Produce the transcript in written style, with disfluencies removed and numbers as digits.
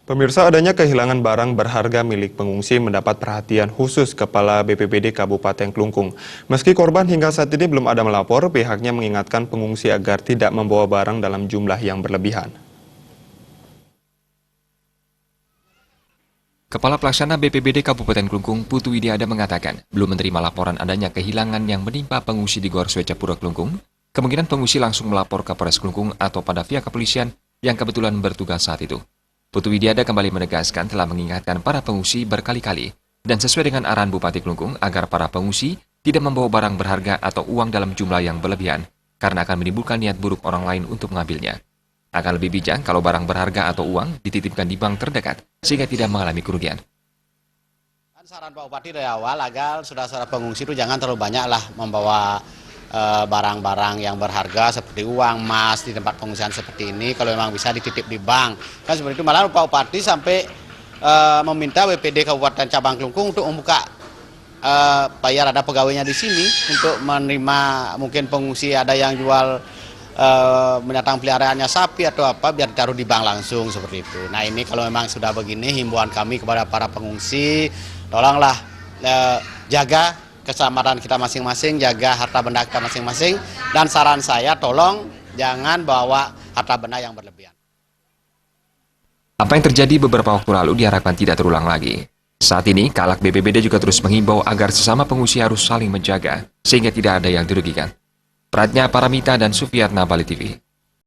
Pemirsa, adanya kehilangan barang berharga milik pengungsi mendapat perhatian khusus Kepala BPBD Kabupaten Klungkung. Meski korban hingga saat ini belum ada melapor, pihaknya mengingatkan pengungsi agar tidak membawa barang dalam jumlah yang berlebihan. Kepala Pelaksana BPBD Kabupaten Klungkung, Putu Widiada mengatakan, belum menerima laporan adanya kehilangan yang menimpa pengungsi di Gor Swecapura Klungkung. Kemungkinan pengungsi langsung melapor ke Polres Klungkung atau pada pihak kepolisian yang kebetulan bertugas saat itu. Putu Widiada kembali menegaskan telah mengingatkan para pengungsi berkali-kali dan sesuai dengan arahan Bupati Klungkung agar para pengungsi tidak membawa barang berharga atau uang dalam jumlah yang berlebihan karena akan menimbulkan niat buruk orang lain untuk mengambilnya. Akan lebih bijak kalau barang berharga atau uang dititipkan di bank terdekat sehingga tidak mengalami kerugian. Saran Pak Bupati dari awal agar saudara-saudara pengungsi itu jangan terlalu banyak lah membawa barang-barang yang berharga seperti uang, emas di tempat pengungsian seperti ini. Kalau memang bisa dititip di bank, kan seperti itu. Malah Pak Bupati sampai meminta WPD Kabupaten Cabang Klungkung untuk membuka biar ada pegawainya di sini untuk menerima mungkin pengungsi ada yang jual binatang peliharaannya sapi atau apa biar ditaruh di bank langsung seperti itu. Nah ini kalau memang sudah begini, himbauan kami kepada para pengungsi, tolonglah jaga keselamatan kita masing-masing, jaga harta benda kita masing-masing, dan saran saya tolong jangan bawa harta benda yang berlebihan. Apa yang terjadi beberapa waktu lalu diharapkan tidak terulang lagi. Saat ini, Kalak BPBD juga terus menghimbau agar sesama pengungsi harus saling menjaga, sehingga tidak ada yang dirugikan. Pratnya Paramita dan Sufiatna, Bali TV.